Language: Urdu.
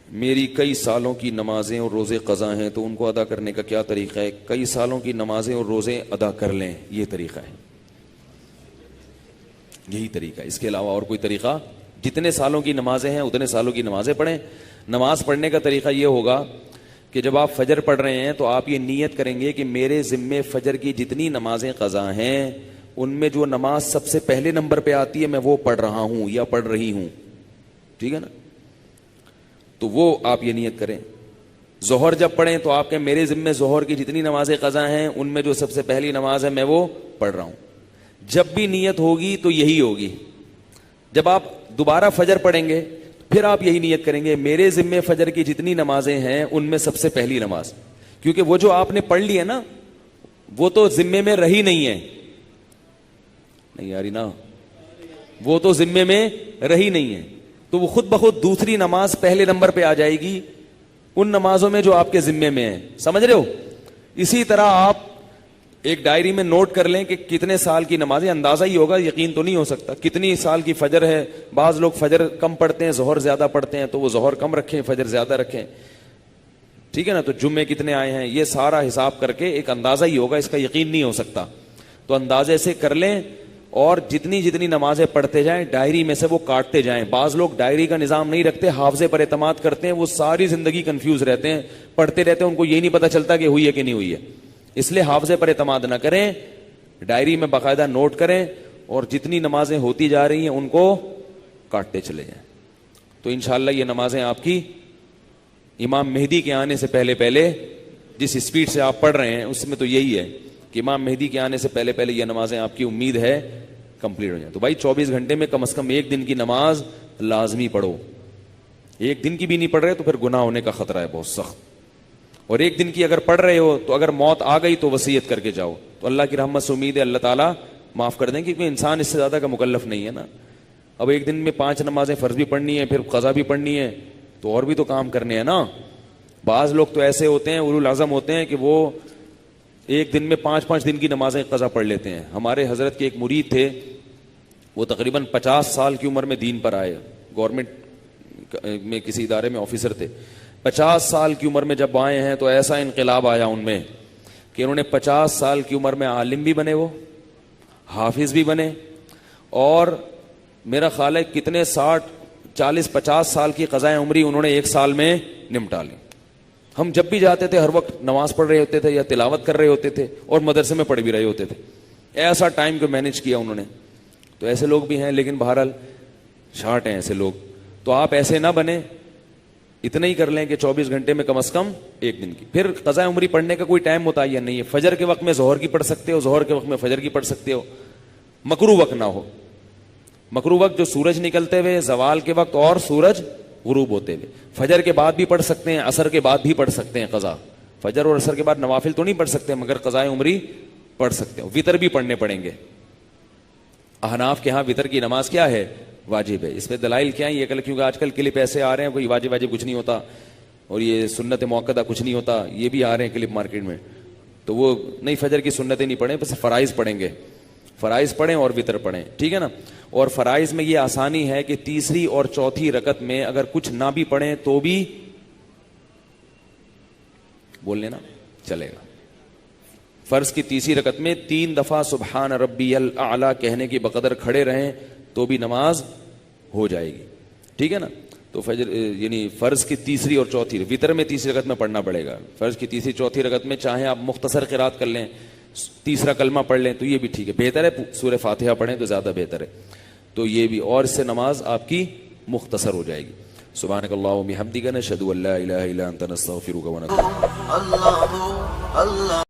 میری کئی سالوں کی نمازیں اور روزے قضا ہیں تو ان کو ادا کرنے کا کیا طریقہ ہے؟ کئی سالوں کی نمازیں اور روزے ادا کر لیں، یہ طریقہ ہے، یہی طریقہ ہے، اس کے علاوہ اور کوئی طریقہ؟ جتنے سالوں کی نمازیں ہیں اتنے سالوں کی نمازیں پڑھیں۔ نماز پڑھنے کا طریقہ یہ ہوگا کہ جب آپ فجر پڑھ رہے ہیں تو آپ یہ نیت کریں گے کہ میرے ذمے فجر کی جتنی نمازیں قضا ہیں ان میں جو نماز سب سے پہلے نمبر پہ آتی ہے میں وہ پڑھ رہا ہوں یا پڑھ رہی ہوں، ٹھیک ہے نا؟ تو وہ آپ یہ نیت کریں۔ ظہر جب پڑھیں تو آپ کے میرے ذمے ظہر کی جتنی نمازیں قضا ہیں ان میں جو سب سے پہلی نماز ہے میں وہ پڑھ رہا ہوں۔ جب بھی نیت ہوگی تو یہی ہوگی۔ جب آپ دوبارہ فجر پڑھیں گے پھر آپ یہی نیت کریں گے میرے ذمے فجر کی جتنی نمازیں ہیں ان میں سب سے پہلی نماز، کیونکہ وہ جو آپ نے پڑھ لی ہے نا وہ تو ذمے میں رہی نہیں ہے، نہیں یاری نا، وہ تو ذمے میں رہی نہیں ہے، تو وہ خود بخود دوسری نماز پہلے نمبر پہ آ جائے گی ان نمازوں میں جو آپ کے ذمے میں ہیں، سمجھ رہے ہو؟ اسی طرح آپ ایک ڈائری میں نوٹ کر لیں کہ کتنے سال کی نمازیں، اندازہ ہی ہوگا، یقین تو نہیں ہو سکتا، کتنی سال کی فجر ہے۔ بعض لوگ فجر کم پڑھتے ہیں ظہر زیادہ پڑھتے ہیں تو وہ ظہر کم رکھیں فجر زیادہ رکھیں، ٹھیک ہے نا؟ تو جمعے کتنے آئے ہیں یہ سارا حساب کر کے ایک اندازہ ہی ہوگا، اس کا یقین نہیں ہو سکتا، تو اندازے سے کر لیں اور جتنی جتنی نمازیں پڑھتے جائیں ڈائری میں سے وہ کاٹتے جائیں۔ بعض لوگ ڈائری کا نظام نہیں رکھتے، حافظے پر اعتماد کرتے ہیں، وہ ساری زندگی کنفیوز رہتے ہیں، پڑھتے رہتے ہیں، ان کو یہ نہیں پتا چلتا کہ ہوئی ہے کہ نہیں ہوئی ہے۔ اس لیے حافظے پر اعتماد نہ کریں، ڈائری میں باقاعدہ نوٹ کریں اور جتنی نمازیں ہوتی جا رہی ہیں ان کو کاٹتے چلے جائیں، تو انشاءاللہ یہ نمازیں آپ کی امام مہدی کے آنے سے پہلے پہلے، جس اسپیڈ سے آپ پڑھ رہے ہیں اس میں تو یہی ہے کہ امام مہدی کے آنے سے پہلے پہلے یہ نمازیں آپ کی امید ہے کمپلیٹ ہو جائیں۔ تو بھائی 24 گھنٹے میں کم از کم ایک دن کی نماز لازمی پڑھو، ایک دن کی بھی نہیں پڑھ رہے تو پھر گناہ ہونے کا خطرہ ہے بہت سخت، اور ایک دن کی اگر پڑھ رہے ہو تو اگر موت آ گئی تو وصیت کر کے جاؤ، تو اللہ کی رحمت سے امید ہے اللہ تعالیٰ معاف کر دیں، کیونکہ انسان اس سے زیادہ کا مکلف نہیں ہے نا۔ اب ایک دن میں 5 نمازیں فرض بھی پڑھنی ہے، پھر قضا بھی پڑھنی ہے، تو اور بھی تو کام کرنے ہیں نا۔ بعض لوگ تو ایسے ہوتے ہیں اولو العزم ہوتے ہیں کہ وہ ایک دن میں 5 دن کی نمازیں قضا پڑھ لیتے ہیں۔ ہمارے حضرت کے ایک مرید تھے، وہ تقریباً 50 سال کی عمر میں دین پر آئے، گورنمنٹ میں کسی ادارے میں آفیسر تھے۔ 50 سال کی عمر میں جب آئے ہیں تو ایسا انقلاب آیا ان میں کہ انہوں نے 50 سال کی عمر میں عالم بھی بنے، وہ حافظ بھی بنے، اور میرا خیال ہے کتنے 60 40 50 سال کی قضائے عمری انہوں نے ایک سال میں نمٹا لی۔ ہم جب بھی جاتے تھے ہر وقت نماز پڑھ رہے ہوتے تھے یا تلاوت کر رہے ہوتے تھے اور مدرسے میں پڑھ بھی رہے ہوتے تھے، ایسا ٹائم کو مینج کیا انہوں نے۔ تو ایسے لوگ بھی ہیں، لیکن بہرحال شارٹ ہیں ایسے لوگ، تو آپ ایسے نہ بنیں، اتنا ہی کر لیں کہ 24 گھنٹے میں کم از کم ایک دن کی۔ پھر قضاء عمری پڑھنے کا کوئی ٹائم متعین نہیں ہے، فجر کے وقت میں ظہر کی پڑھ سکتے ہو، ظہر کے وقت میں فجر کی پڑھ سکتے ہو، مکروہ وقت نہ ہو۔ مکروہ وقت جو سورج نکلتے ہوئے، زوال کے وقت اور سورج غروب ہوتے ہوئے، فجر کے بعد بھی پڑھ سکتے ہیں، عصر کے بعد بھی پڑھ سکتے ہیں قضا، فجر اور عصر کے بعد نوافل تو نہیں پڑھ سکتے مگر قضاء عمری پڑھ سکتے ہو۔ وتر بھی پڑھنے پڑیں گے، احناف کے ہاں وتر کی نماز کیا ہے؟ واجب ہے۔ اس پہ دلائل کیا ہے؟ یہ کیونکہ آج کل کلپ ایسے آ رہے ہیں کوئی واجب کچھ نہیں ہوتا اور یہ سنت موقدہ کچھ نہیں ہوتا، یہ بھی آ رہے ہیں کلپ مارکیٹ میں، تو وہ نہیں، فجر کی سنتیں نہیں پڑھیں، بس فرائض پڑھیں گے، فرائض پڑھیں اور وتر پڑھیں، ٹھیک ہے نا؟ اور فرائض میں یہ آسانی ہے کہ تیسری اور چوتھی رکعت میں اگر کچھ نہ بھی پڑھیں تو بھی بول لینا چلے گا۔ فرض کی تیسری رکعت میں 3 دفعہ سبحان ربی الاعلی کہنے کی بقدر کھڑے رہیں تو بھی نماز ہو جائے گی، ٹھیک ہے نا؟ تو فجر یعنی فرض کی تیسری اور چوتھی، وتر میں تیسری رکعت میں پڑھنا پڑے گا، فرض کی تیسری چوتھی رکعت میں چاہیں آپ مختصر قرات کر لیں، تیسرا کلمہ پڑھ لیں تو یہ بھی ٹھیک ہے، بہتر ہے سورہ فاتحہ پڑھیں تو زیادہ بہتر ہے، تو یہ بھی، اور اس سے نماز آپ کی مختصر ہو جائے گی۔ سبحانک اللہم و بحمدک، نشہد ان لا الہ الا انت، نستغفرک و نتوب الیک۔